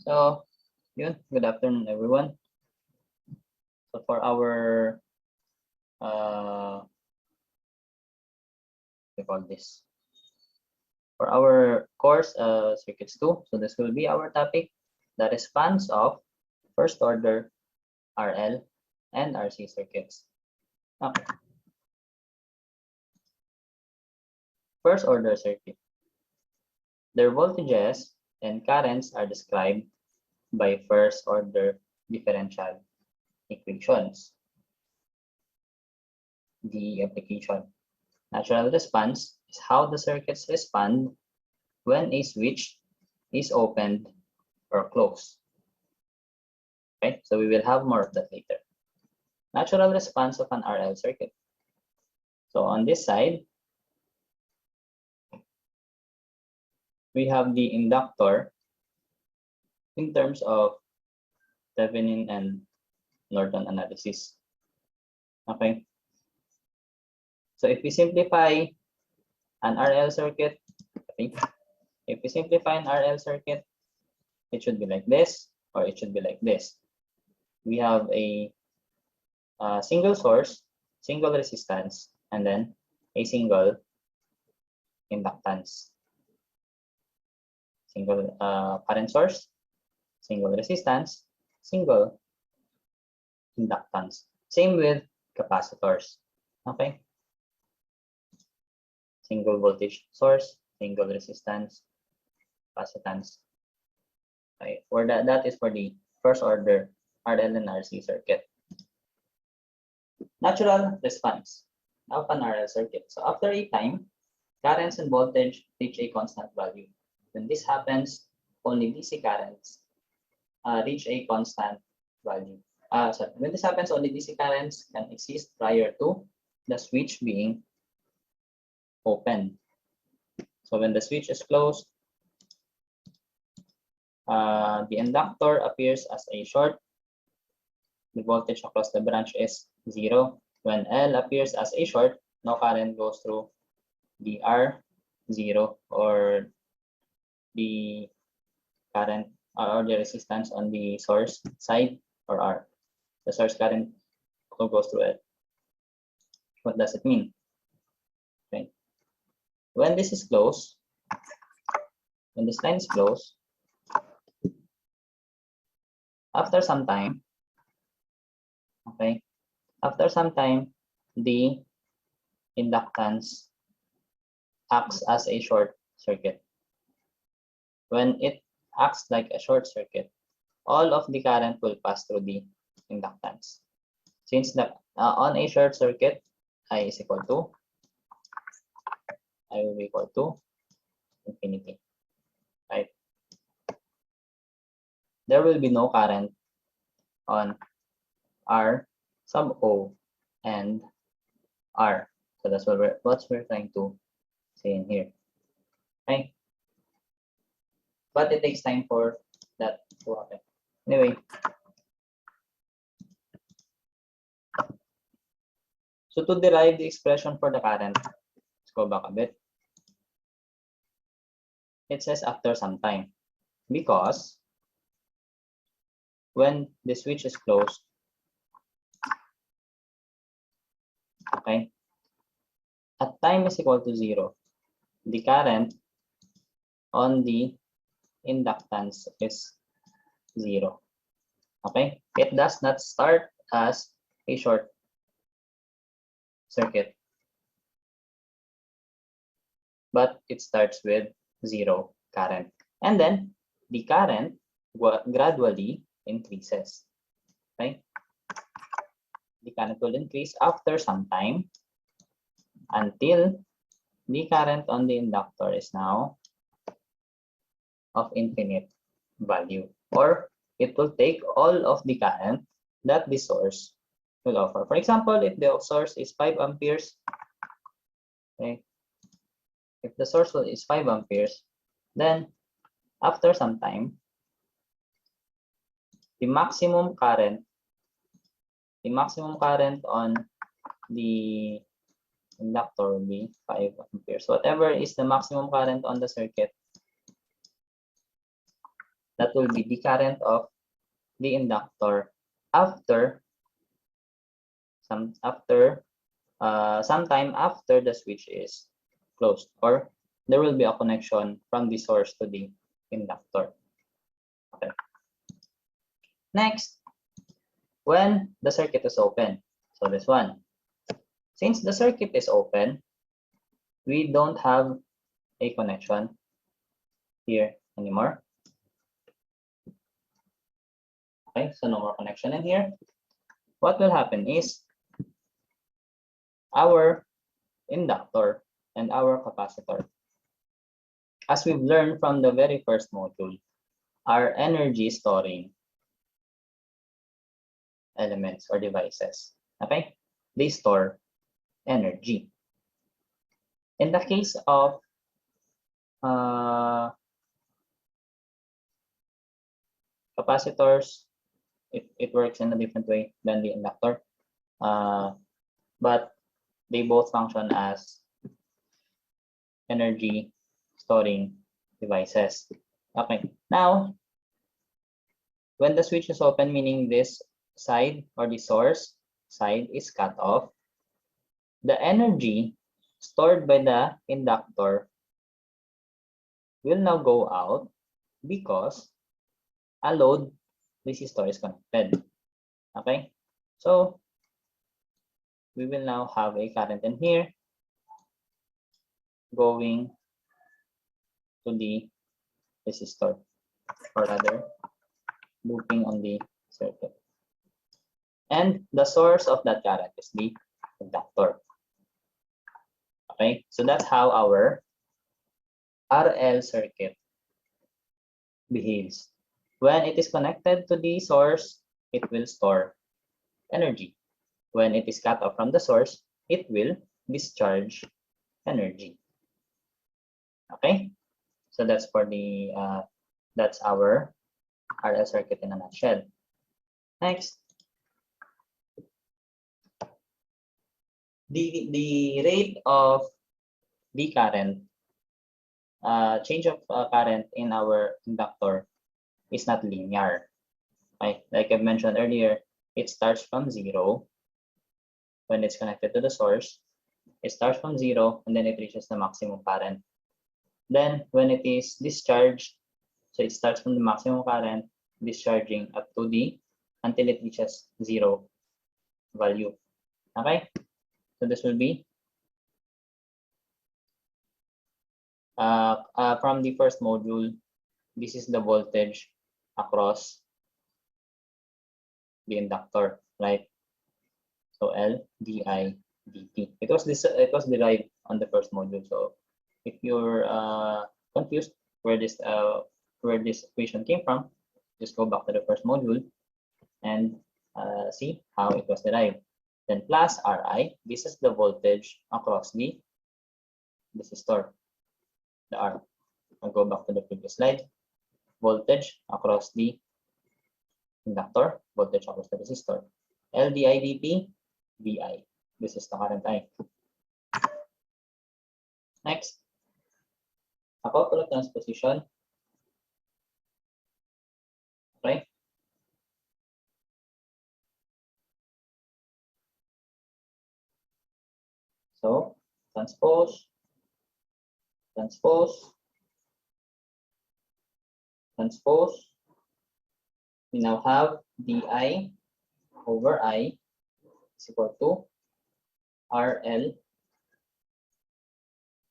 So, good afternoon, everyone. So for our, we call this, for our course, Circuits 2, so this will be our topic, the response of first order RL and RC circuits. Okay. First order circuit. Their voltages and currents are described by first order differential equations. The application. Natural response is how the circuits respond when a switch is opened or closed. Okay, so we will have more of that later. Natural response of an RL circuit. So on this side, we have the inductor in terms of Thevenin and Norton analysis. Okay. So if we simplify an RL circuit, okay, if we simplify an RL circuit, it should be like this, or it should be like this. We have a single source, single resistance, and then a single inductance. Single current source, single resistance, single inductance. Same with capacitors. Okay. Single voltage source, single resistance, capacitance. Okay. For that is for the first order RL and RC circuit. Natural response of an RL circuit. So after a time, currents and voltage reach a constant value. When this happens, only DC currents reach a constant value. When this happens, only DC currents can exist prior to the switch being open. So when the switch is closed, the inductor appears as a short. The voltage across the branch is 0. When L appears as a short, no current goes through the R0 or the current or the resistance on the source side or R. The source current goes through it. What does it mean? Okay. When this is closed, when this line is closed, after some time, okay, after some time, the inductance acts as a short circuit. When it acts like a short circuit, all of the current will pass through the inductance. Since the on a short circuit, I is equal to, I will be equal to infinity, right? There will be no current on R sub O and R. So that's what we're trying to say in here. Okay. But it takes time for that to happen. Anyway. So to derive the expression for the current, let's go back a bit. It says after some time, because when the switch is closed, okay, at time is equal to 0, the current on the inductance is 0. Okay, it does not start as a short circuit, but it starts with 0 current, and then the current gradually increases. Okay, the current will increase after some time until the current on the inductor is now of infinite value, or it will take all of the current that the source will offer. For example, if the source is 5 amperes, okay, if the source is 5 amperes, then after some time, the maximum current on the inductor will be 5 amperes. Whatever is the maximum current on the circuit, that will be the current of the inductor after sometime after the switch is closed, or there will be a connection from the source to the inductor. Okay. Next, when the circuit is open. So this one. Since the circuit is open, we don't have a connection here anymore. Okay, so no more connection in here. What will happen is our inductor and our capacitor, as we've learned from the very first module, are energy storing elements or devices. Okay, they store energy. In the case of capacitors, it works in a different way than the inductor, but they both function as energy storing devices. Okay, now when the switch is open, meaning this side or the source side is cut off, the energy stored by the inductor will now go out because a load resistor is connected. Okay, so we will now have a current in here going to the resistor, or rather looping on the circuit. And the source of that current is the inductor. Okay, so that's how our RL circuit behaves. When it is connected to the source, it will store energy. When it is cut off from the source, it will discharge energy. Okay, so that's for the that's our RL circuit in a nutshell. Next, the rate of the current, change of current in our inductor is not linear. Right? Like I mentioned earlier, it starts from 0 when it's connected to the source. It starts from 0 and then it reaches the maximum current. Then when it is discharged, so it starts from the maximum current, discharging up to until it reaches 0 value. Okay, so this will be from the first module. This is the voltage across the inductor, right? So L di dt. It was derived on the first module. So if you're confused where this equation came from, just go back to the first module and see how it was derived. Then plus Ri, this is the voltage across the resistor, the R. I'll go back to the previous slide. Voltage across the inductor, voltage across the resistor. L di dt, Vi. This is the current I. Next, a couple of transposition. Okay. So transpose, transpose, transpose. We now have di over I is equal to R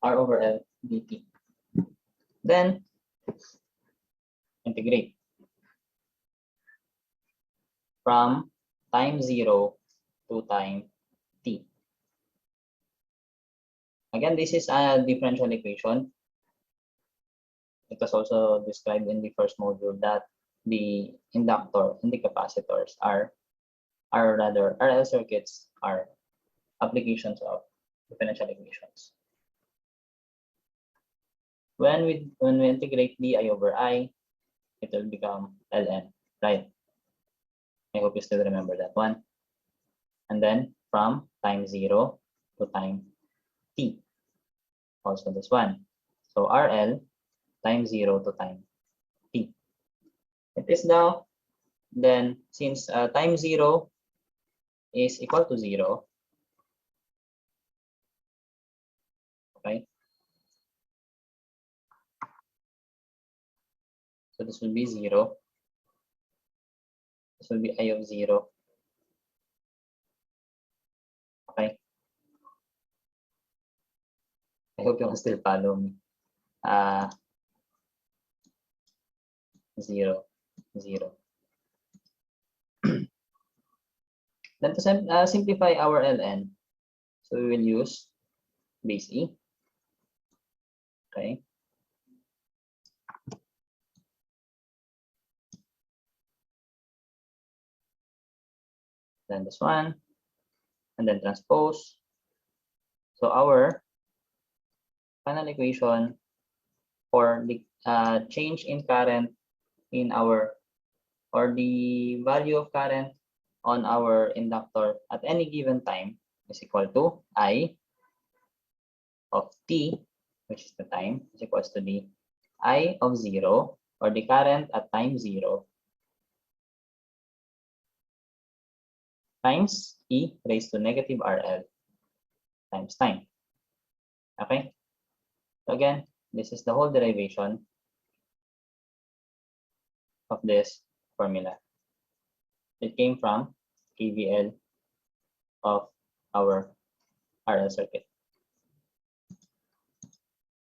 over L dt. Then integrate from time 0 to time t. Again, this is a differential equation. It was also described in the first module that the inductor and the capacitors are rather RL circuits are applications of differential equations. When we integrate di over I, it will become ln, right? I hope you still remember that one. And then from time 0 to time t, also this one. So RL time 0 to time t. it is now, then since time 0 is equal to 0, okay? So this will be 0. This will be I of 0. Okay? I hope you can still follow me. 0, 0. Then to simplify our ln, so we will use base e. Okay. Then this one, and then transpose. So our final equation for the change in current in our, or the value of current on our inductor at any given time is equal to I of t, which is the time, is equals to the I of 0, or the current at time 0, times e raised to negative RL times time. Okay? So again, this is the whole derivation of this formula. It came from KVL of our RL circuit.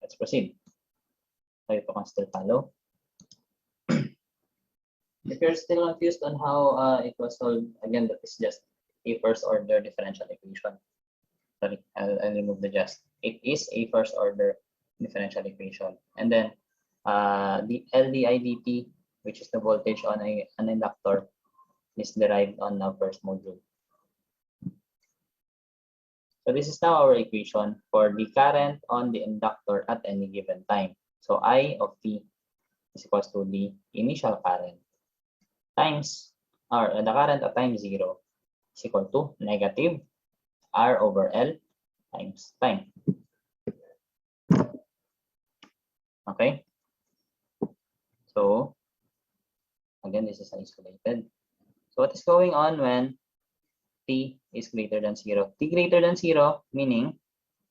Let's proceed. So if you can still follow. If you're still confused on how it was solved, again, that is just a first order differential equation. Sorry, I'll remove the just. It is a first order differential equation. And then the LdIdt, which is the voltage on an inductor, is derived on the first module. So this is now our equation for the current on the inductor at any given time. So I of t is equals to the initial current times, or the current at time 0 is equal to negative R over L times time. Okay. So again, this is isolated. So what is going on when t is greater than 0? T greater than 0, meaning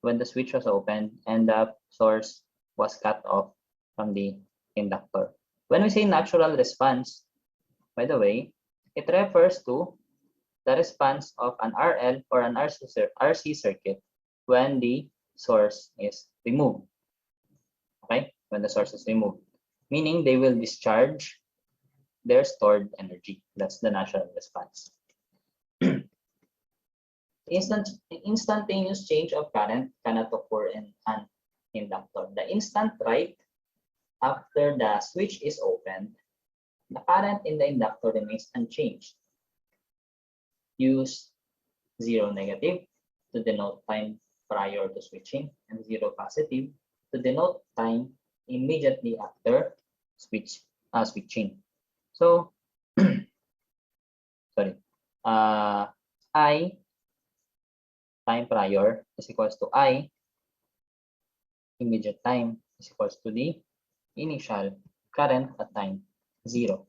when the switch was opened and the source was cut off from the inductor. When we say natural response, by the way, it refers to the response of an RL or an RC circuit when the source is removed. Okay, when the source is removed, meaning they will discharge their stored energy. That's the natural response. Instantaneous change of current cannot occur in an inductor. The instant right after the switch is opened, the current in the inductor remains unchanged. Use 0 negative to denote time prior to switching, and 0 positive to denote time immediately after switching. So, sorry, I time prior is equals to I immediate time is equals to the initial current at time 0.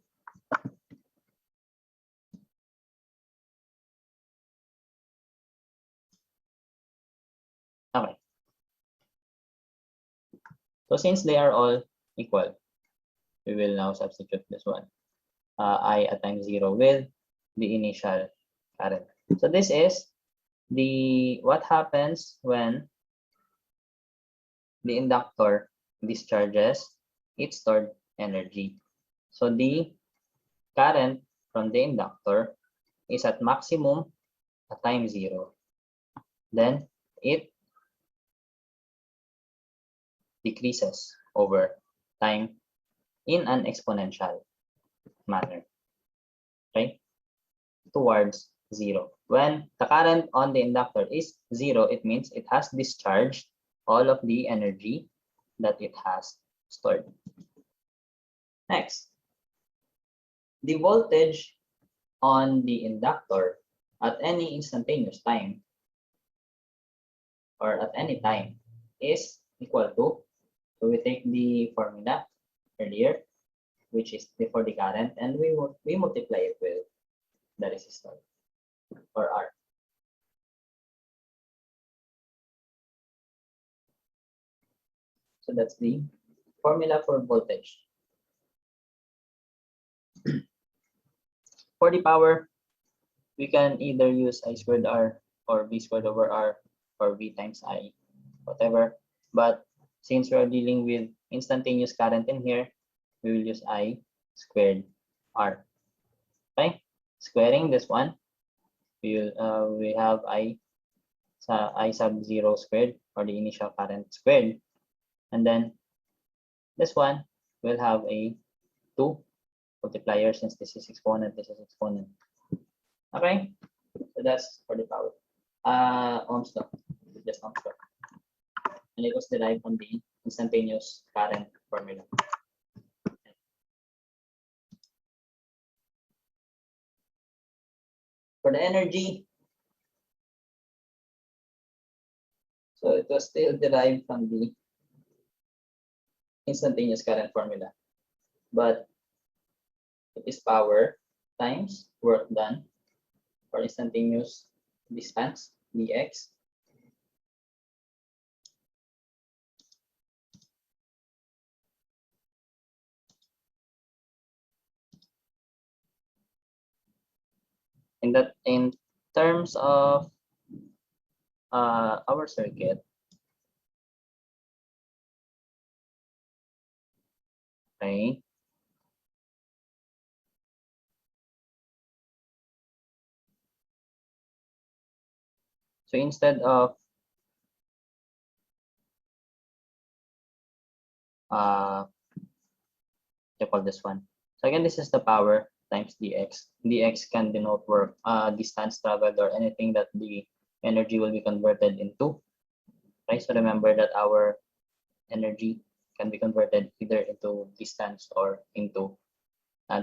Okay. So since they are all equal, we will now substitute this one. I at time 0 with the initial current. So this is the what happens when the inductor discharges its stored energy. So the current from the inductor is at maximum at time 0. Then it decreases over time in an exponential manner, okay, towards 0. When the current on the inductor is 0, it means it has discharged all of the energy that it has stored. Next, the voltage on the inductor at any instantaneous time or at any time is equal to, so we take the formula earlier, which is before the current, and we multiply it with the resistor or R. So that's the formula for voltage. For the power, we can either use I squared R or V squared over R or V times I, whatever. But since we are dealing with instantaneous current in here, we will use I squared R. Okay, squaring this one, we have I sub 0 squared, or the initial current squared, and then this one will have a 2 multiplier since this is exponent, this is exponent. Okay, so that's for the power. Ohm's law, just Ohm's law, and it was derived from the instantaneous current formula. For the energy, so it was still derived from the instantaneous current formula, but it is power times work done for instantaneous distance, dx, in terms of our circuit, okay, so instead of you call this one, so again, this is the power times dx. Dx can denote work, distance traveled, or anything that the energy will be converted into. Okay, so remember that our energy can be converted either into distance or into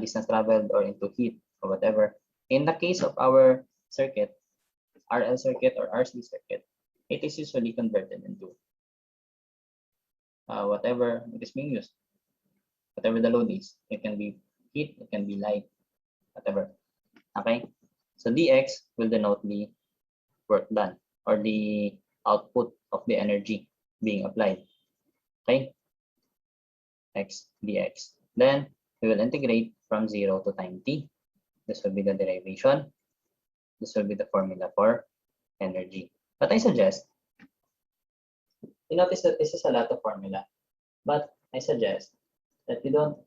distance traveled or into heat or whatever. In the case of our circuit, RL circuit or RC circuit, it is usually converted into whatever it is being used, whatever the load is. It can be heat, it can be light, whatever. Okay, so dx will denote the work done or the output of the energy being applied. Okay, x dx. Then we will integrate from 0 to time t. This will be the derivation. This will be the formula for energy. But I suggest, you notice that this is a lot of formula, but I suggest that you don't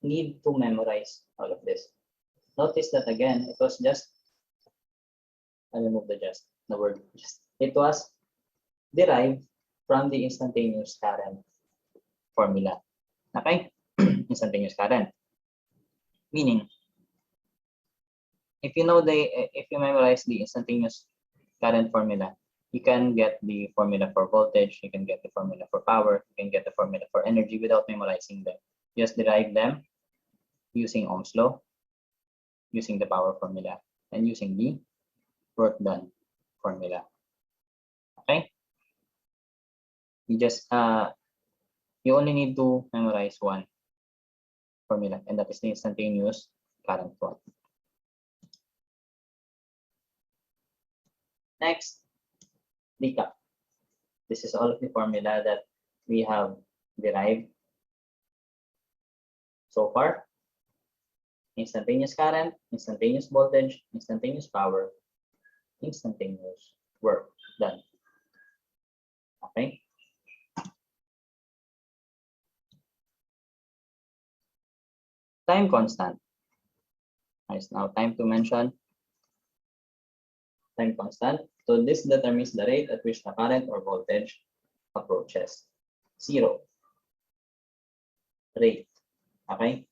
need to memorize all of this. Notice that again, it was just, I remove the word just. It was derived from the instantaneous current formula. Okay? Instantaneous current. Meaning, if you memorize the instantaneous current formula, you can get the formula for voltage, you can get the formula for power, you can get the formula for energy without memorizing them. Just derive them using Ohm's law, using the power formula, and using the work done formula. Okay? You just you only need to memorize one formula, and that is the instantaneous current one. Next, recap. This is all of the formula that we have derived so far. Instantaneous current, instantaneous voltage, instantaneous power, instantaneous work done. Okay. Time constant. It's now time to mention time constant. So this determines the rate at which the current or voltage approaches 0. Rate. Okay.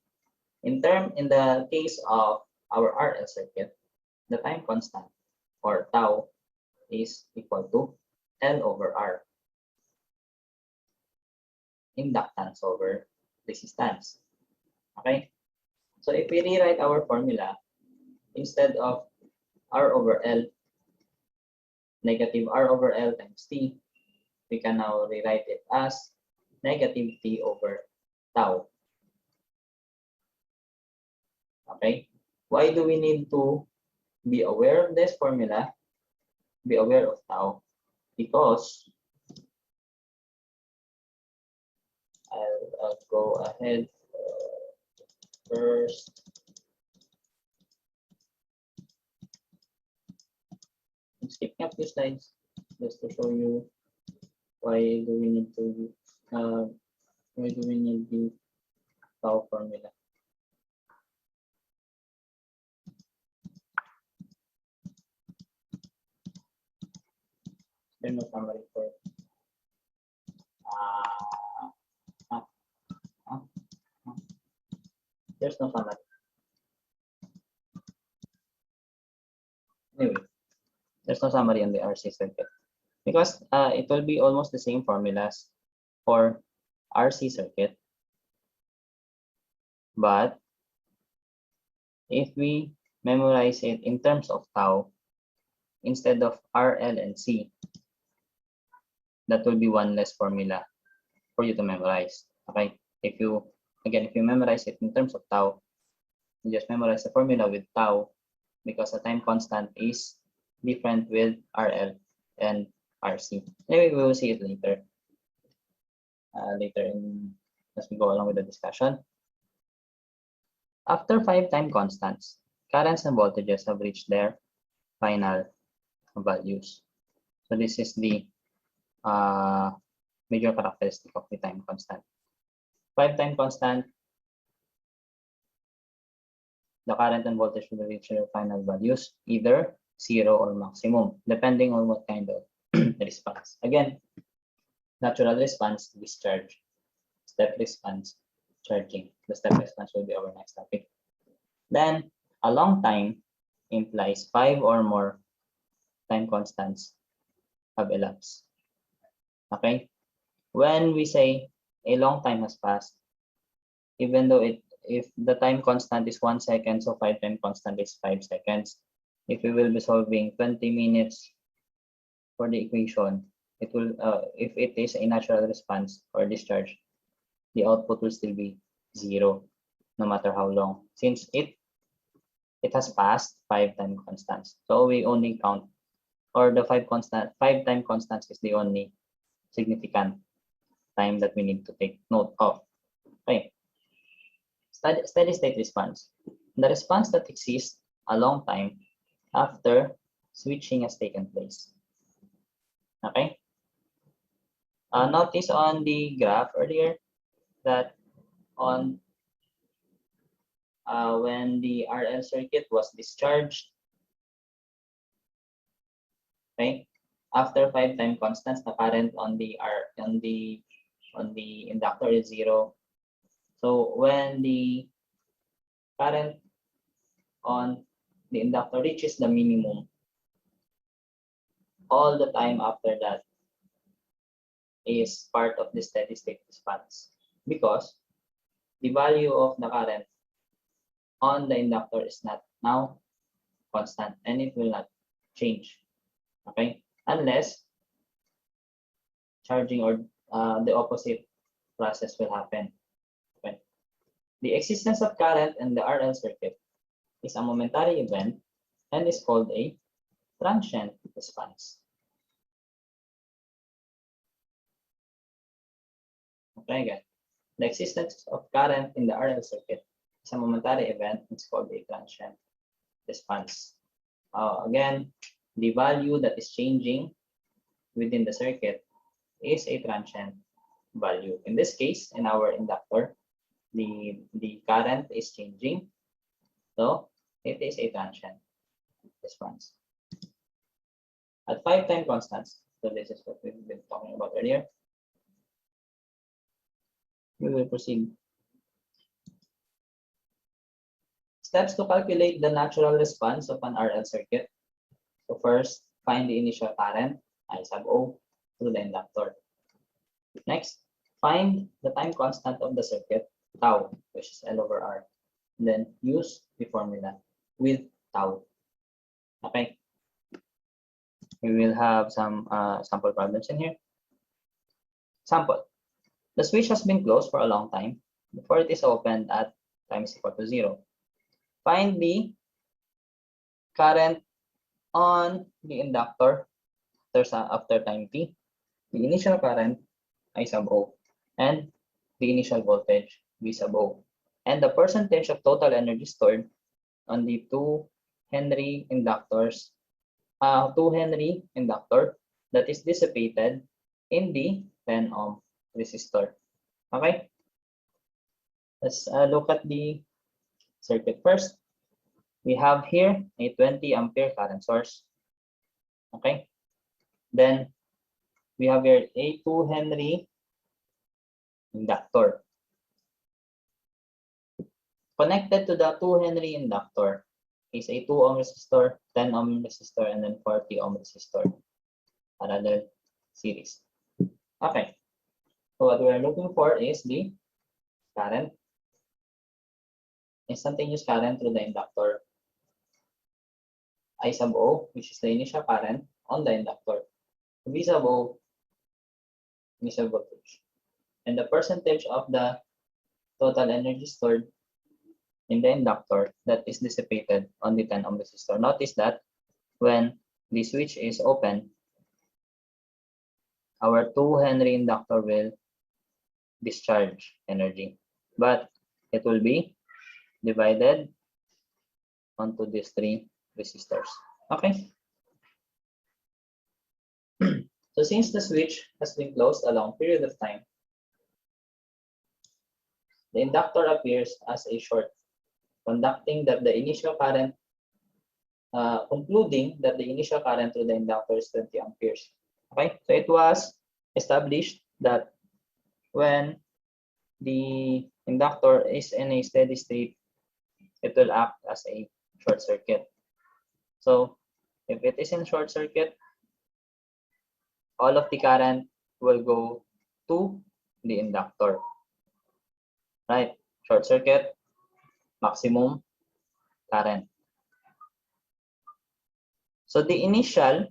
In the case of our RL circuit, the time constant or tau is equal to L over R. Inductance over resistance. Okay. So if we rewrite our formula, instead of R over L, negative R over L times T, we can now rewrite it as negative T over tau. Okay? Why do we need to be aware of this formula? Be aware of tau, because I'll go ahead first. I'm skipping a few slides just to show you why do we need to why do we need the tau formula. There's no summary for there's no summary. Anyway, there's no summary on the RC circuit because it will be almost the same formulas for RC circuit, but if we memorize it in terms of tau instead of R, L, and C, that will be one less formula for you to memorize. Okay, if you memorize it in terms of tau, you just memorize the formula with tau because the time constant is different with RL and RC. Anyway, we will see it later. As we go along with the discussion. After 5 time constants, currents and voltages have reached their final values. So this is the major characteristic of the time constant. 5 time constant, the current and voltage will reach their final values, either 0 or maximum, depending on what kind of response. Again, natural response, discharge. Step response, charging. The step response will be our next topic. Then, a long time implies 5 or more time constants have elapsed. Okay? When we say a long time has passed, even though if the time constant is 1 second, so 5 time constant is 5 seconds. If we will be solving 20 minutes for the equation, it will if it is a natural response or discharge, the output will still be 0, no matter how long, since it has passed 5 time constants. So we only count, or the 5 time constants is the only significant time that we need to take note of. Okay. Steady state response. The response that exists a long time after switching has taken place. Okay. Notice on the graph earlier that on when the RL circuit was discharged, okay, after 5 time constants, the current on the inductor is 0. So when the current on the inductor reaches the minimum, all the time after that is part of the steady state response, because the value of the current on the inductor is not now constant and it will not change, okay, unless charging or the opposite process will happen. Okay. The existence of current in the RL circuit is a momentary event and is called a transient response. Okay, again, the existence of current in the RL circuit is a momentary event. It's called a transient response. Again, the value that is changing within the circuit is a transient value. In this case, in our inductor, the current is changing, so it is a transient response. At 5 time constants, so this is what we've been talking about earlier, we will proceed. Steps to calculate the natural response of an RL circuit. So first, find the initial current, I sub O, through the inductor. Next, find the time constant of the circuit, tau, which is L over R. Then use the formula with tau. Okay. We will have some sample problems in here. Sample. The switch has been closed for a long time before it is opened at time is equal to 0. find the current on the inductor after time t, the initial current I sub O, and the initial voltage V sub O, and the percentage of total energy stored on the 2 Henry inductors, 2 Henry inductor that is dissipated in the 10 ohm resistor. Okay, let's look at the circuit first. We have here a 20 ampere current source. Okay, then we have here a 2 Henry inductor. Connected to the 2 Henry inductor is a 2 ohm resistor, 10 ohm resistor, and then 40 ohm resistor, parallel series. Okay, so what we're looking for is the current, instantaneous current through the inductor, I sub O, which is the initial current on the inductor, V sub O, initial voltage, and the percentage of the total energy stored in the inductor that is dissipated on the 10 ohm resistor. Notice that when the switch is open, our 2 Henry inductor will discharge energy, but it will be divided onto these 3 resistors. Okay. So since the switch has been closed a long period of time, the inductor appears as a short, conducting that the initial current, concluding that the initial current through the inductor is 20 amperes. Okay, so it was established that when the inductor is in a steady state, it will act as a short circuit. So if it is in short circuit, all of the current will go to the inductor, right? Short circuit, maximum current. So the initial,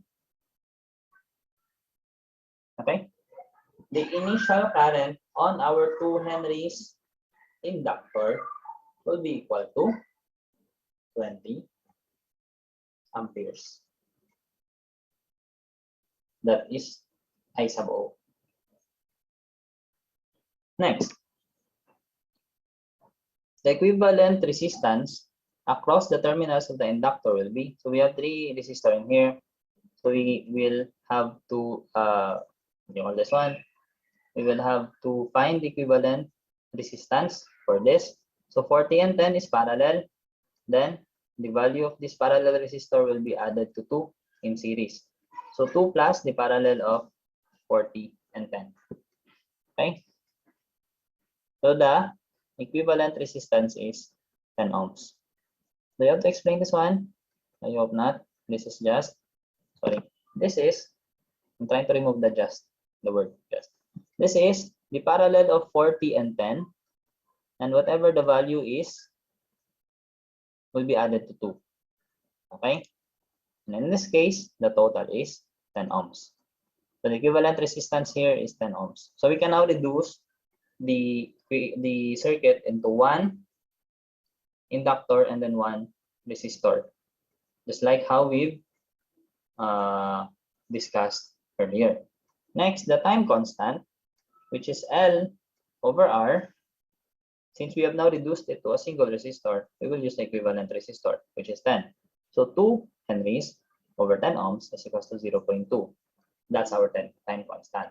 okay, the initial current on our 2 Henry's inductor will be equal to 20 amperes. That is I sub O. Next, the equivalent resistance across the terminals of the inductor will be, so we have 3 resistors in here. So we will have to, all this one, we will have to find the equivalent resistance for this. So 40 and 10 is parallel. Then the value of this parallel resistor will be added to 2 in series. So 2 plus the parallel of 40 and 10. Okay. So the equivalent resistance is 10 ohms. Do you have to explain this one? I hope not. This is just, sorry. This is, I'm trying to remove the word just. This is the parallel of 40 and 10. And whatever the value is, will be added to 2. Okay? And in this case, the total is 10 ohms. So the equivalent resistance here is 10 ohms. So we can now reduce the circuit into 1 inductor and then 1 resistor, just like how we've discussed earlier. Next, the time constant, which is L over R. Since we have now reduced it to a single resistor, we will use the equivalent resistor, which is 10. So 2 Henries over 10 ohms is equals to 0.2. That's our time constant.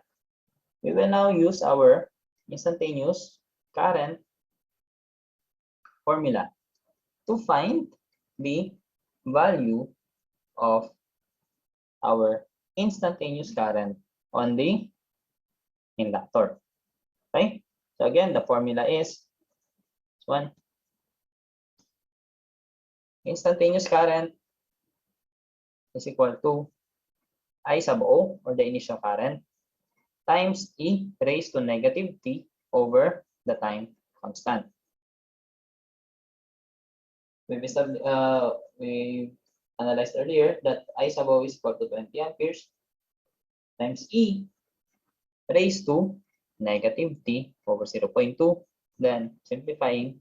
We will now use our instantaneous current formula to find the value of our instantaneous current on the inductor. Okay? So again, the formula is this one. Instantaneous current is equal to I sub O, or the initial current, times e raised to negative t over the time constant. We analyzed earlier that I sub O is equal to 20 amperes times e raised to negative t over 0.2. Then simplifying,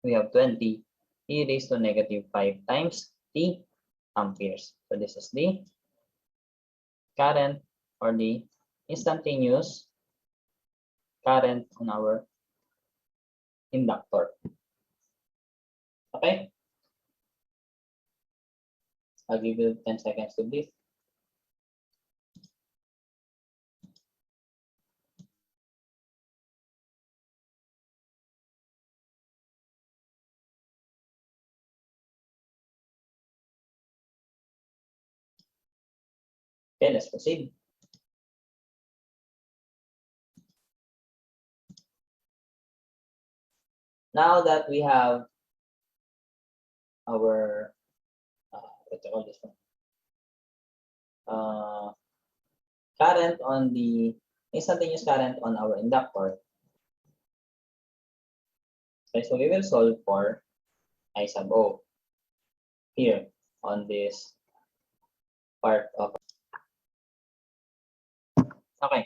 we have 20 e raised to negative 5 times t amperes. So this is the current or the instantaneous current on our inductor. Okay? I'll give you 10 seconds to breathe. Okay, let's proceed. Now that we have our what do you call this one? Current on the instantaneous current on our inductor. Okay, so we will solve for I sub O here on this part of. Okay.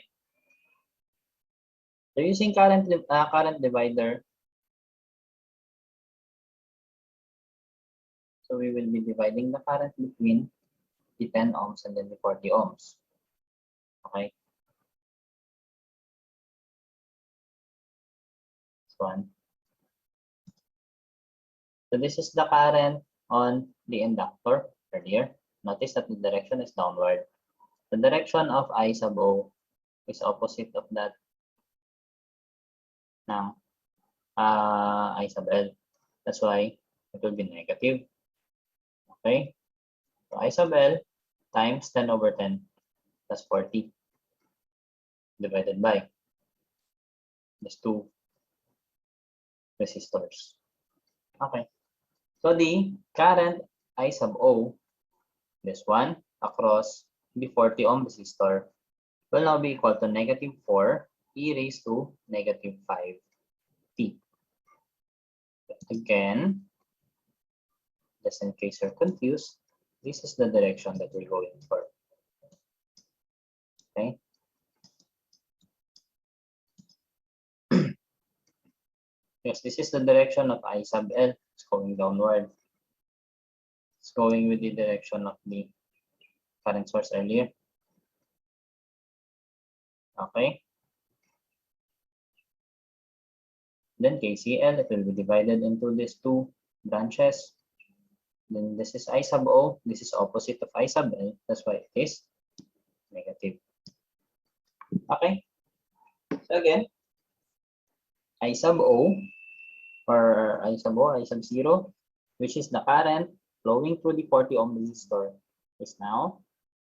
So using current divider, so we will be dividing the current between the 10 ohms and then the 40 ohms. Okay. This one. So this is the current on the inductor earlier. Notice that the direction is downward. The direction of I sub O is opposite of that ng I sub L. That's why it will be negative. Okay? So I sub L times 10 over 10 plus 40 divided by these two resistors. Okay. So the current I sub O, this one, across the 40 ohm resistor will now be equal to negative 4 e raised to negative 5 t. Again, just in case you're confused, this is the direction that we're going for. Okay. Yes, this is the direction of I sub L. It's going downward. It's going with the direction of the current source earlier. Okay. Then KCL, it will be divided into these two branches. Then this is I sub O. This is opposite of I sub L. That's why it is negative. Okay. So again, I sub O or I sub O, I sub 0, which is the current flowing through the 40 ohm resistor, is now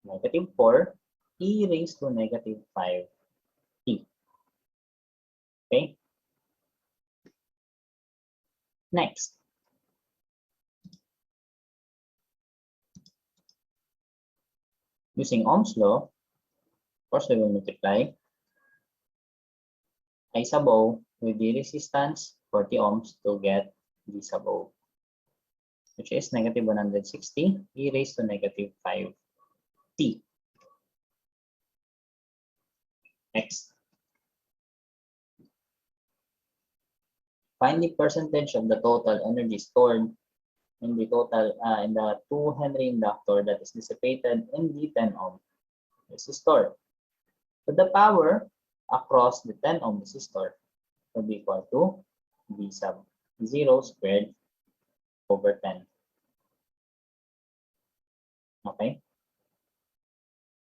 negative 4 e raised to negative 5 t. Okay. Next. Using Ohm's law, of course, we will multiply I sub O with the resistance 40 ohms to get V sub O, which is negative 160 e raised to negative 5 t. Next. Find the percentage of the total energy stored in the in the 2 Henry inductor that is dissipated in the 10 ohm resistor. So the power across the 10 ohm resistor will be equal to V sub 0 squared over 10. Okay.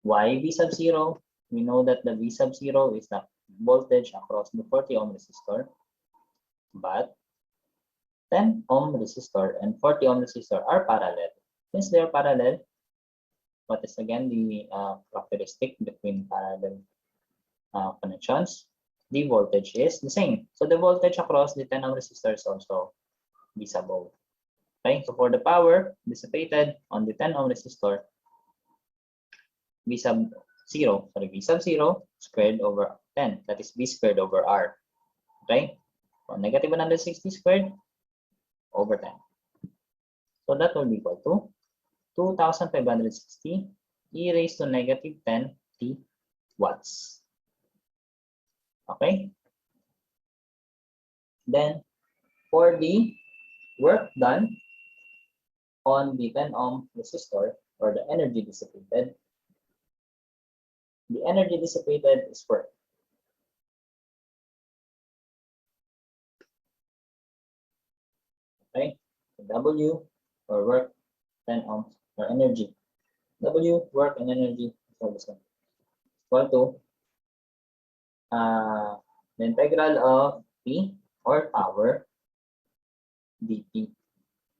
Why V sub 0? We know that the V sub 0 is the voltage across the 40 ohm resistor, but 10 ohm resistor and 40 ohm resistor are parallel. Since they are parallel, what is again the characteristic between parallel connections? The voltage is the same. So the voltage across the 10 ohm resistor is also V sub O. Okay, so for the power dissipated on the 10 ohm resistor, V sub 0 squared over 10, that is V squared over R. Okay, so negative 160 squared over 10. So that will be equal to 2,560 e raised to negative 10 t watts. Okay. Then for the work done on the 10 ohm resistor, or the energy dissipated. The energy dissipated is work. Okay, so W, or work, 10 ohms, or energy. W, work, and energy is all the same. Equal to the integral of P, or power, dt,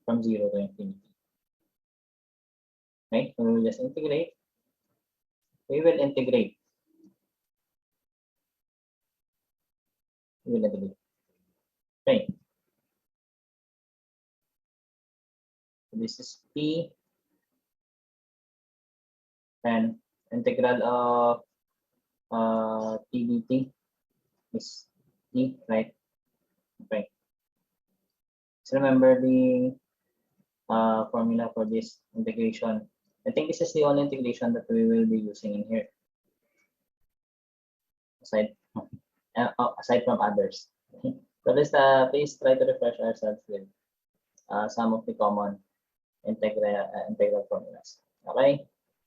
from 0 to infinity. Okay, so we will just integrate. We will integrate. Okay. So this is P, and integral of T dt is T, right? Okay. So remember the formula for this integration. I think this is the only integration that we will be using in here, aside from others. So please try to refresh ourselves with some of the common integral formulas. Okay,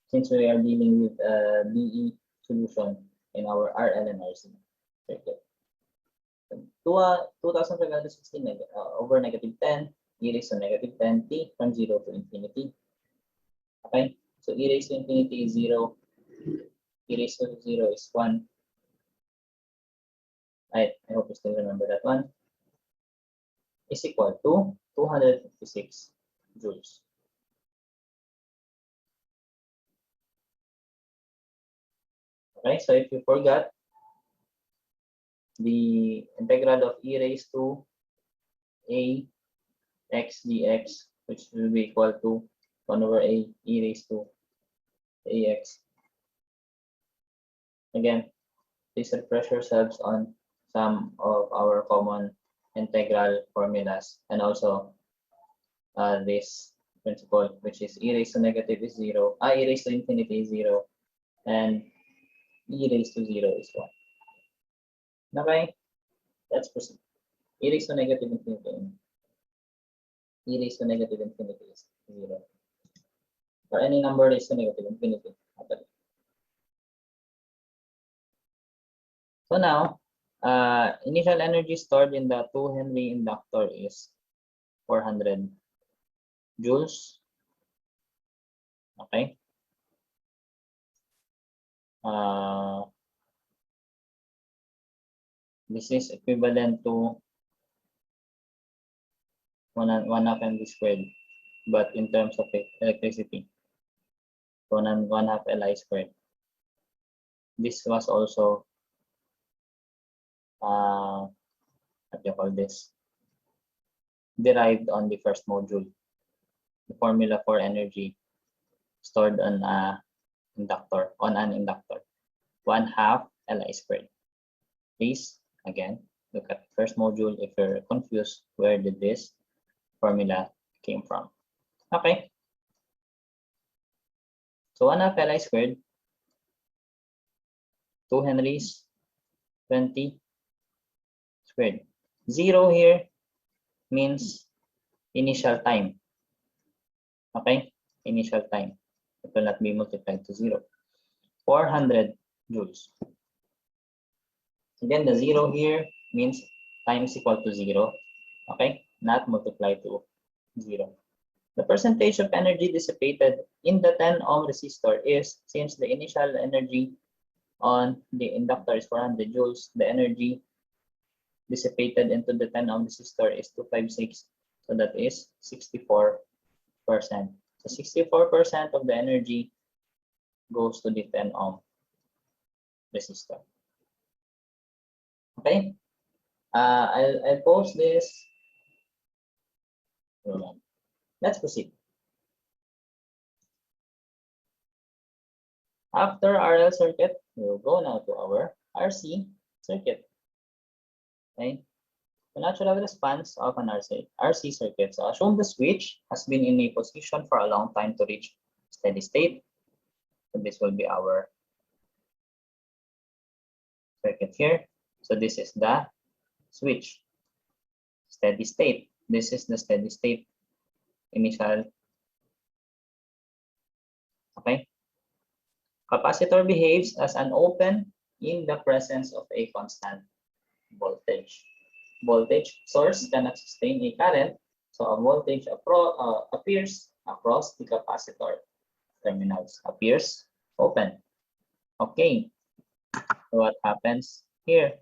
since we are dealing with DE solution in our RL and RC circuit. 2516 over negative 10 e raised to negative 10 t from 0 to infinity. Okay, so e raised to infinity is 0, e raised to 0 is 1. I hope you still remember that one. Is equal to 256 joules. Okay, so if you forgot, the integral of e raised to a x dx, which will be equal to 1 over a e raised to ax. Again, please refresh yourselves on some of our common integral formulas, and also this principle, which is e raised to negative is 0, e raised to infinity is 0, and e raised to 0 is 1. Okay, let's proceed. E raised to negative infinity, e raised to negative infinity is 0, or any number raised to negative infinity. Okay. So now, initial energy stored in the 2 Henry inductor is 400 joules. Okay. This is equivalent to 1/2 mv squared, but in terms of electricity, 1/2 Li squared. This was also what do you call this? Derived on the first module. The formula for energy stored on an inductor, 1/2 Li squared. Please, again, look at the first module if you're confused where did this formula came from. Okay. So 1/2 Li squared, 2 Henrys, 20 squared. 0 here means initial time. Okay, initial time. It will not be multiplied to 0. 400 joules. Again, the 0 here means time is equal to 0. Okay, not multiplied to 0. The percentage of energy dissipated in the 10 ohm resistor is, since the initial energy on the inductor is 400 joules, the energy dissipated into the 10 ohm resistor is 256. So that is 64%. So 64% of the energy goes to the 10 ohm resistor. Okay, I'll post this. Let's proceed. After RL circuit, we will go now to our RC circuit. Okay, the natural response of an RC circuit. So assume the switch has been in a position for a long time to reach steady state. So this will be our circuit here. So this is the switch, steady state. This is the steady state initial. Okay. Capacitor behaves as an open in the presence of a constant voltage. Voltage source cannot sustain a current, so a voltage appears across the capacitor terminals, appears open. Okay, so what happens here?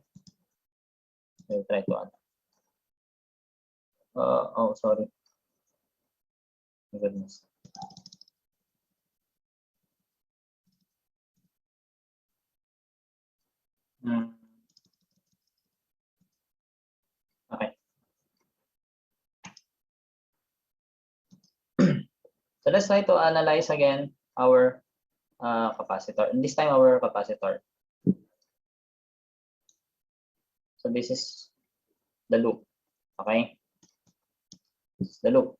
We'll try to add. Oh, sorry. Goodness. Okay. So let's try to analyze again our capacitor. And this time our capacitor. So this is the loop. Okay. This is the loop.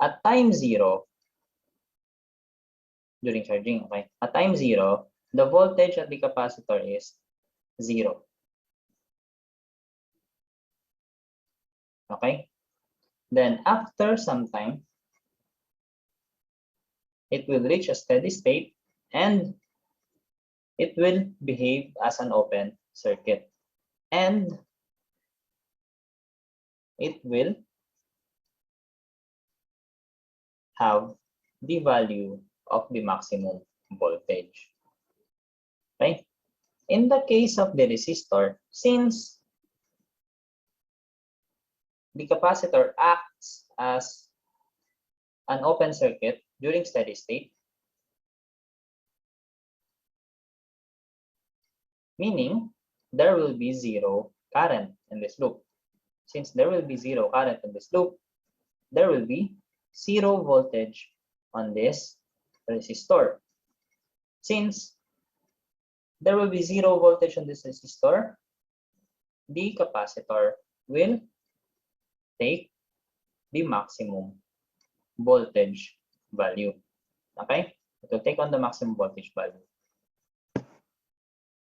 At time 0, during charging, okay. At time 0, the voltage at the capacitor is 0. Okay. Then after some time, it will reach a steady state and it will behave as an open circuit. And it will have the value of the maximum voltage. Okay? In the case of the resistor, since the capacitor acts as an open circuit during steady state, meaning there will be zero current in this loop. Since there will be zero current in this loop, there will be zero voltage on this resistor. Since there will be zero voltage on this resistor, the capacitor will take the maximum voltage value. Okay? It will take on the maximum voltage value.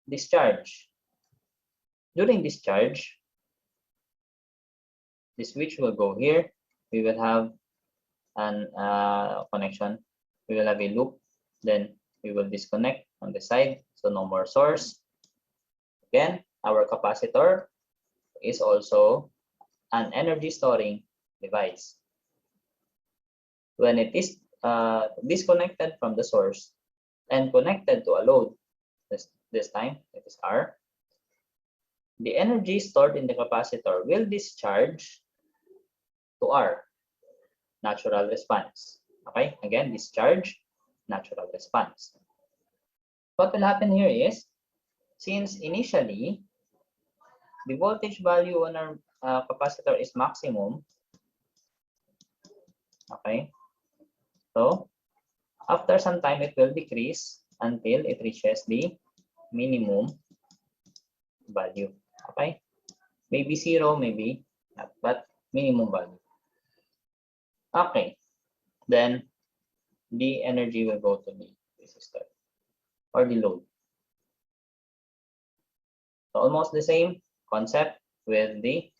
Discharge. During discharge, the switch will go here. We will have an connection. We will have a loop. Then we will disconnect on the side, so no more source. Again, our capacitor is also an energy storing device. When it is disconnected from the source and connected to a load, this time it is R, the energy stored in the capacitor will discharge to R, natural response. Okay, again, discharge, natural response. What will happen here is, since initially the voltage value on our capacitor is maximum, okay, so after some time it will decrease until it reaches the minimum value. Okay, maybe 0, maybe not, but minimum value. Okay, then the energy will go to the resistor or the load. So almost the same concept with the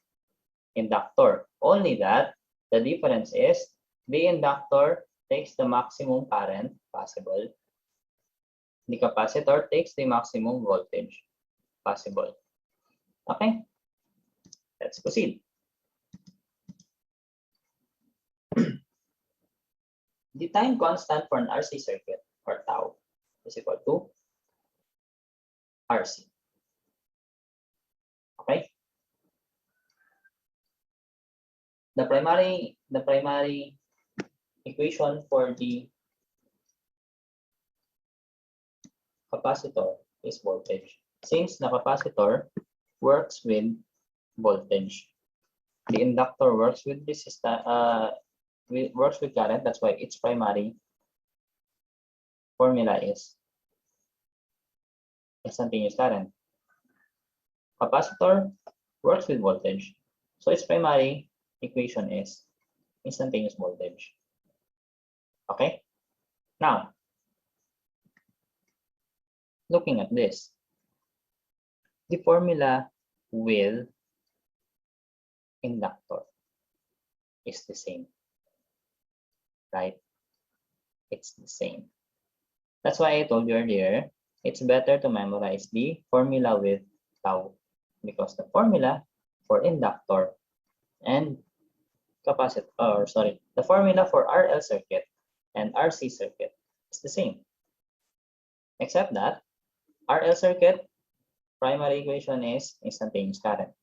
inductor, only that the difference is the inductor takes the maximum current possible. The capacitor takes the maximum voltage possible. Okay, let's proceed. The time constant for an RC circuit, or tau, is equal to RC. Okay. The primary equation for the capacitor is voltage. Since the capacitor works with voltage, the inductor works with resistance, works with current. That's why its primary formula is instantaneous current. Capacitor works with voltage, so its primary equation is instantaneous voltage. Okay, now looking at this, the formula with inductor. is the same, right? It's the same. That's why I told you earlier, it's better to memorize the formula with tau, because the formula for inductor and capacitor, or sorry, the formula for RL circuit and RC circuit is the same, except that RL circuit primary equation is instantaneous current.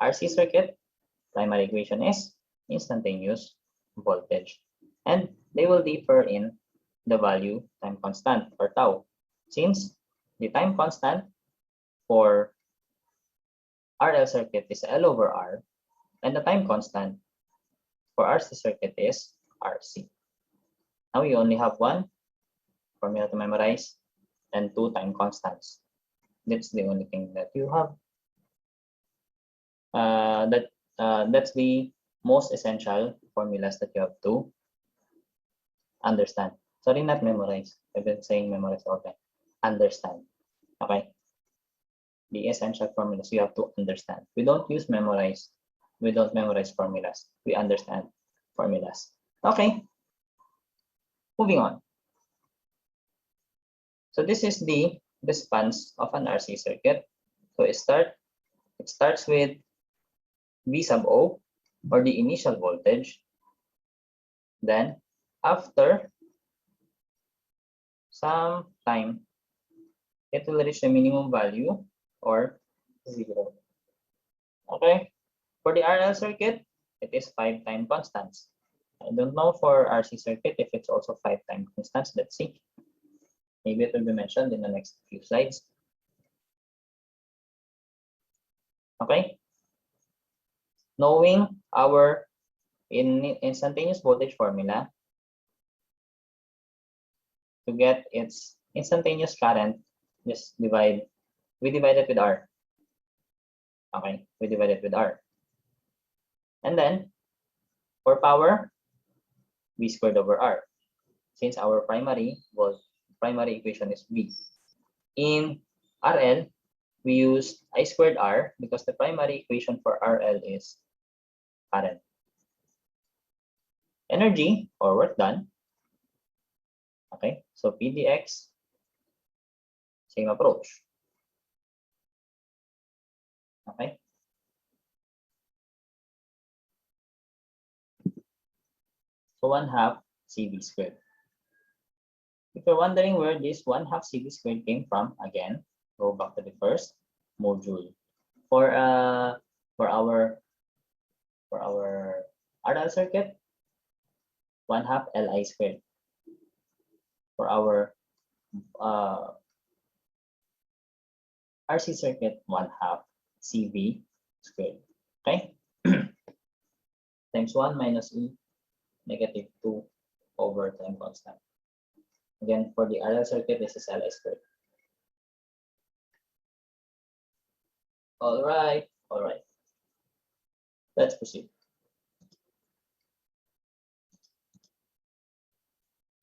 RC circuit primary equation is instantaneous voltage, and they will differ in the value time constant or tau, since the time constant for RL circuit is L over R, and the time constant for RC circuit is RC. Now you only have one formula to memorize and two time constants. That's the only thing that you have. That's the most essential formulas that you have to understand. Sorry, not memorize. I've been saying memorize all the time. Understand. Okay. The essential formulas you have to understand. We don't use memorize. We don't memorize formulas. We understand formulas. Okay. Moving on. So this is the response of an RC circuit. So it starts with V sub O, or the initial voltage. Then after some time, it will reach the minimum value or 0. Okay. For the RL circuit, it is 5 time constants. I don't know for RC circuit if it's also 5 time constants. Let's see. Maybe it will be mentioned in the next few slides. Okay. Knowing our instantaneous voltage formula, to get its instantaneous current, just we divide it with R. Okay, we divide it with R. And then for power, V squared over R, since our primary equation is V. In RL, we use I squared R because the primary equation for RL is current. Energy or work done. Okay, so PdX, same approach. Okay. So 1/2 CV squared. If you're wondering where this 1/2 CV squared came from, again, go back to the first module. For our RL circuit, 1/2 Li squared. For our RC circuit, 1/2 CV squared. Okay. Times 1 minus E, -2 over time constant. Again, for the RL circuit, this is Li squared. All right. Let's proceed.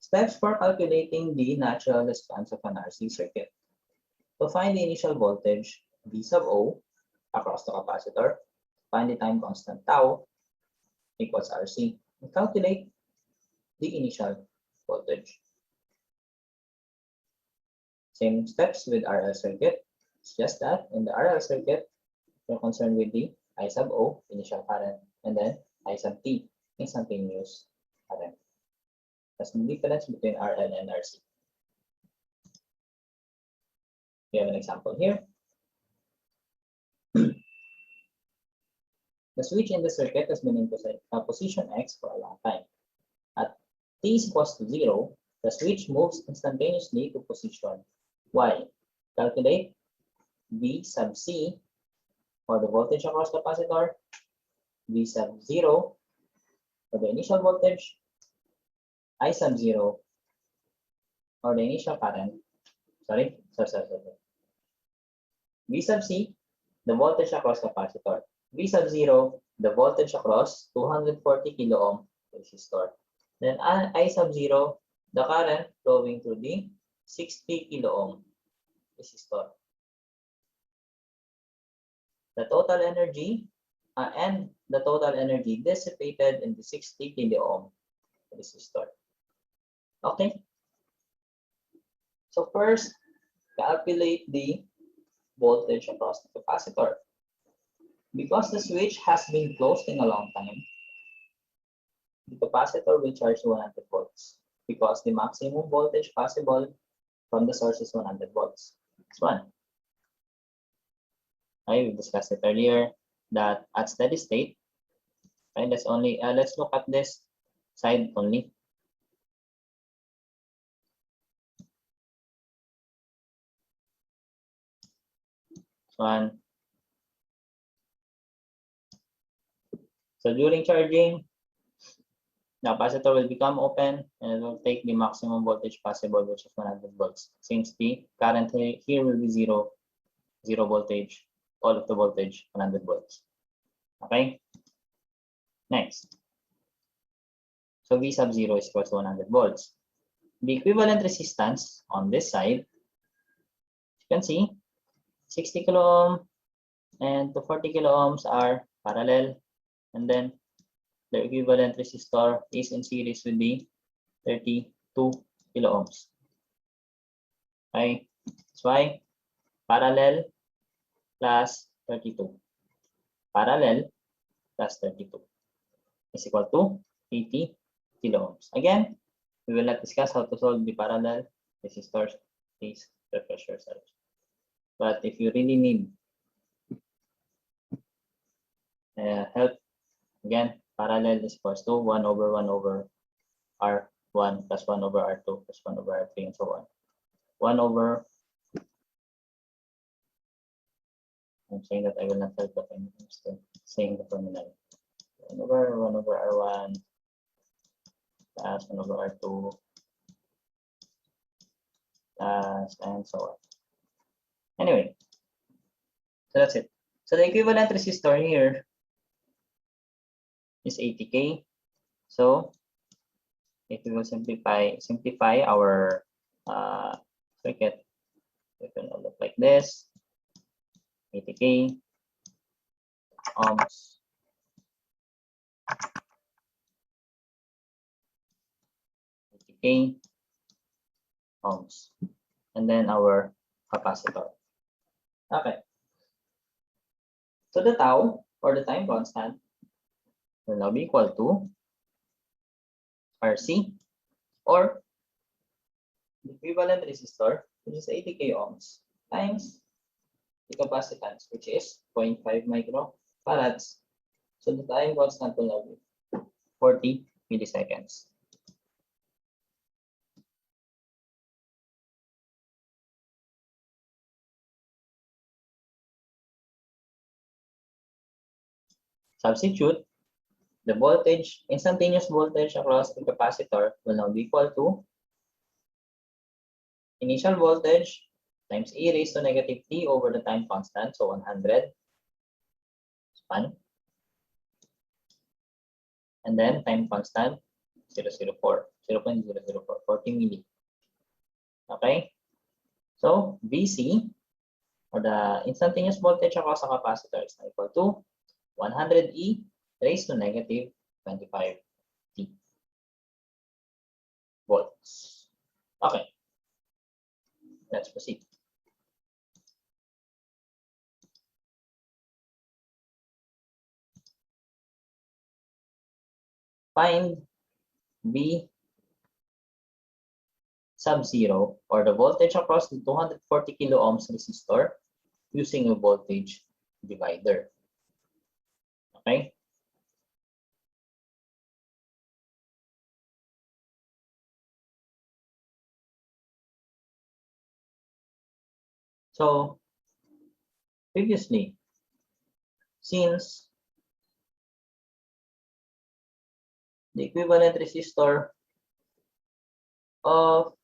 Steps for calculating the natural response of an RC circuit. To find the initial voltage V sub O across the capacitor, find the time constant tau equals RC, and calculate the initial voltage. Same steps with RL circuit. It's just that in the RL circuit, we're concerned with the I sub O, initial current, and then I sub T, instantaneous current. That's the difference between RL and RC. We have an example here. The switch in the circuit has been in position X for a long time. At T is equals to 0, the switch moves instantaneously to position Y. Calculate V sub C for the voltage across capacitor, V sub 0 for the initial voltage, I sub 0 or the initial current. Sorry. V sub C, the voltage across capacitor. V sub 0, the voltage across 240 kilo ohm resistor. Then I sub 0, the current flowing through the 60 kilo ohm resistor. The total energy and the total energy dissipated in the 60 kiloohm resistor. Okay? So first, calculate the voltage across the capacitor. Because the switch has been closed in a long time, the capacitor will charge 100 volts because the maximum voltage possible from the source is 100 volts. This one. Okay, we discussed it earlier that at steady state, okay, let's look at this side only. This one. So during charging, the capacitor will become open and it will take the maximum voltage possible, which is 100 volts. Since the current here will be zero voltage, all of the voltage 100 volts. Okay. Next. So V sub 0 is equal to 100 volts. The equivalent resistance on this side, you can see 60 kilo ohm and 40 kilo ohms are parallel, and then the equivalent resistor is in series with the 32 kilo ohms. Okay, that's why parallel plus 32. Parallel plus 32 is equal to 80 kilo ohms. Again, we will not discuss how to solve the parallel resistors. Please refresh yourselves. But if you really need help, again, parallel is equals to 1 over 1 over R1 plus 1 over R2 plus 1 over R3 and so on. 1 over, I'm saying that I will not help, but I'm still saying the formula. 1 over R1 plus 1 over R2 plus and so on. Anyway, so that's it. So the equivalent resistor here is 80K. So if we will simplify our circuit, it will look like this: 80K ohms, 80K ohms, and then our capacitor. Okay. So the tau, or the time constant, will now be equal to RC, or the equivalent resistor, which is 80K ohms, times the capacitance, which is 0.5 microfarads. So the time constant will now be 40 milliseconds. Substitute the voltage, instantaneous voltage across the capacitor will now be equal to initial voltage times e raised to negative t over the time constant, so 100 span, and then time constant 0.004, 40 milli. Okay, so VC, or the instantaneous voltage across a capacitor, is equal to 100 e raised to negative 25 t volts. Okay, let's proceed. Find V sub 0, or the voltage across the 240 kilo ohms resistor using a voltage divider. Okay. So previously, since the equivalent resistor of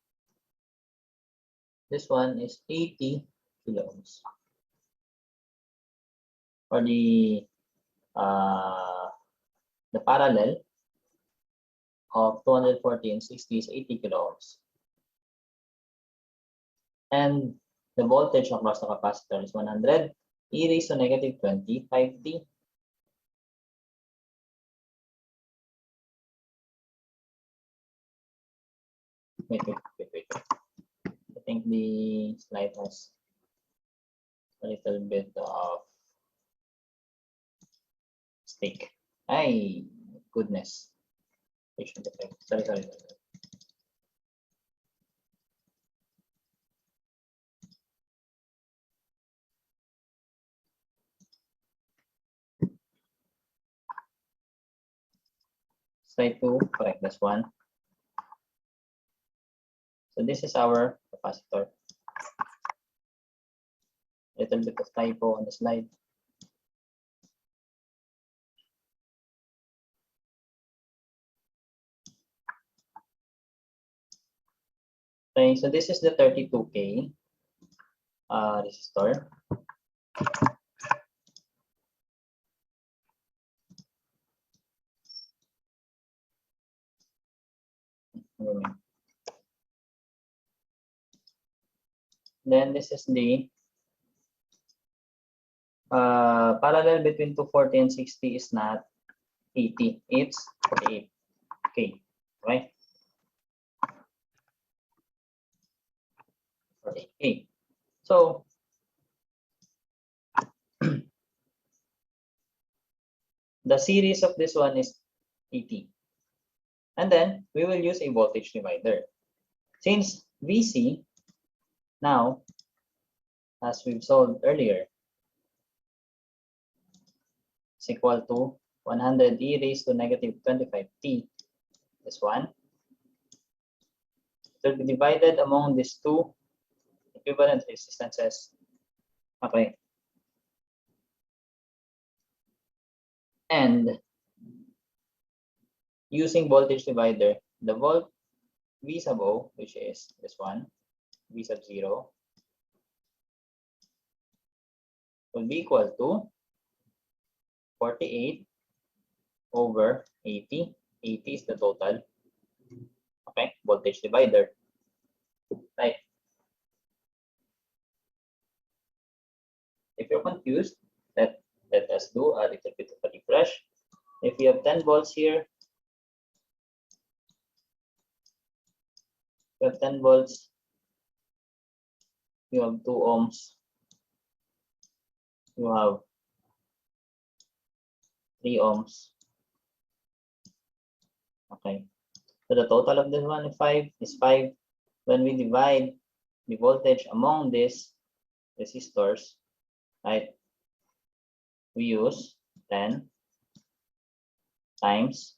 this one is 80 kilo ohms, or the parallel of 240 and 60 is 80 kilo ohms, and the voltage across the capacitor is 100 e raised to negative 25 t. Wait. I think the slide has a little bit of stake. Ay, goodness. Sorry. Try to correct this one. So this is our capacitor. Little bit of typo on the slide. Okay, so this is the 32K resistor. Then this is the parallel between 240 and 60 is not 80, it's 48K, right? 48K. So the series of this one is 80. And then we will use a voltage divider. Since VC now, as we've solved earlier, is equal to 100 e raised to negative 25t, this one, it will be divided among these two equivalent resistances. Okay. And using voltage divider, the volt V sub O, which is this one, V sub 0, will be equal to 48 over 80. 80 is the total. Okay, voltage divider. Right. If you're confused, let us do a little bit of a refresh. If you have 10 volts here, you have 10 volts, you have 2 ohms, you have 3 ohms. Okay, so the total of this one is 5. When we divide the voltage among these resistors, right, we use 10 times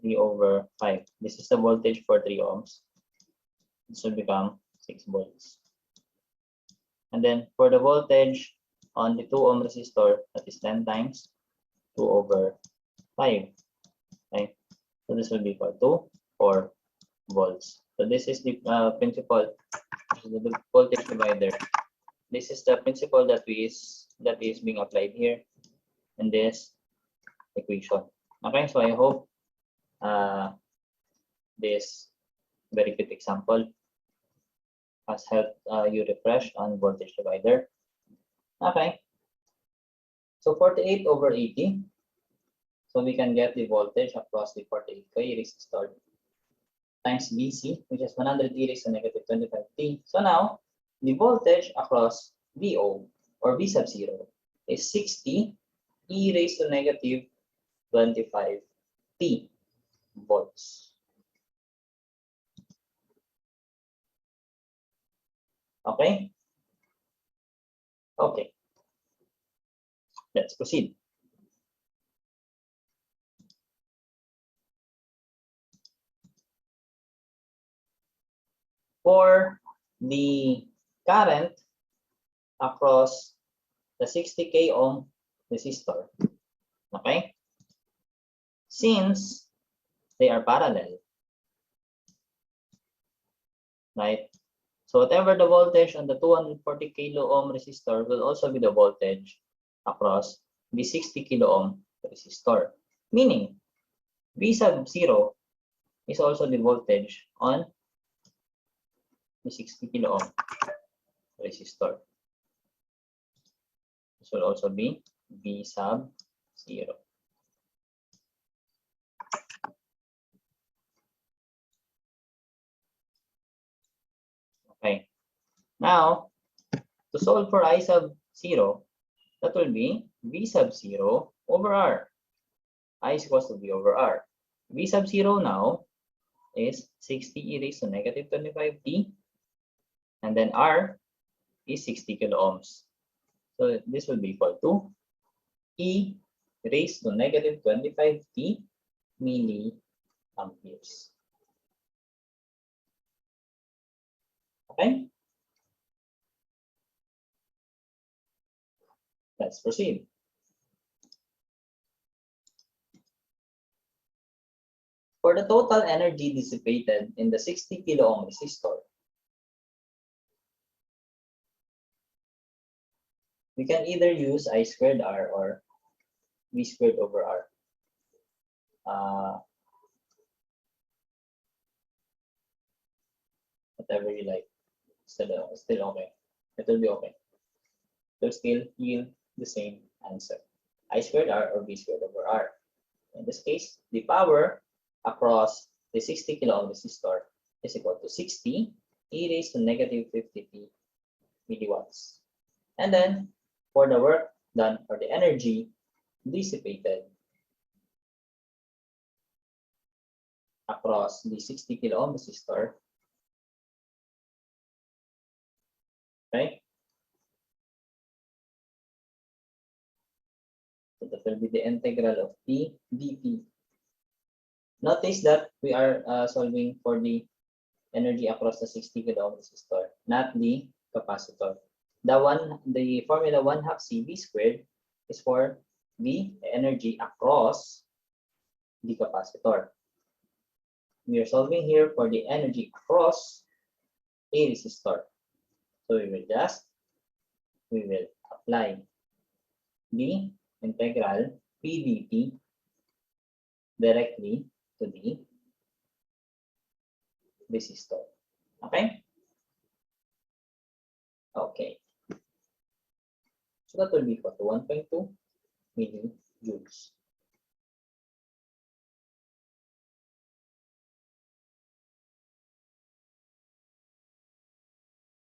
3 over 5. This is the voltage for 3 ohms. This will become 6 volts. And then for the voltage on the 2 ohm resistor, that is 10 times 2 over 5. Okay, so this will be equal to 4 volts. So this is the principle, the voltage divider. This is the principle that is being applied here in this equation. Okay, so I hope this very good example has helped you refresh on voltage divider. Okay, so 48 over 80. So we can get the voltage across the 48K resistor times VC, which is 100 e raised to negative 25t. So now the voltage across VO or V sub 0 is 60 e raised to negative 25t volts. Okay? Okay. Let's proceed. For the current across the 60K ohm resistor, okay? Since they are parallel, right? So whatever the voltage on the 240 kilo ohm resistor will also be the voltage across the 60 kilo ohm resistor. Meaning, V sub 0 is also the voltage on the 60 kilo ohm resistor. This will also be V sub 0. Okay. Now, to solve for I sub 0, that will be V sub 0 over R. I is equals to V over R. V sub 0 now is 60 e raised to negative 25t. And then R is 60 kilo ohms. So this will be equal to e raised to negative 25t milliamperes. Okay? Let's proceed. For the total energy dissipated in the 60 kilo ohm resistor, we can either use I squared R or V squared over R. Whatever you like, still okay. It will be okay. It will still yield the same answer. I squared R or V squared over R. In this case, the power across the 60 kilo ohm resistor is equal to 60 e raised to negative 50t milliwatts. And then for the work done or the energy dissipated across the 60 kilo ohm resistor, right? So that will be the integral of P dt. Notice that we are solving for the energy across the 60 kilo ohm resistor, not the capacitor. The formula 1/2 CV squared is for the energy across the capacitor. We are solving here for the energy across a resistor. So we will apply the integral P dt directly to the resistor. Okay? Okay. So that will be equal to 1.2 millijoules.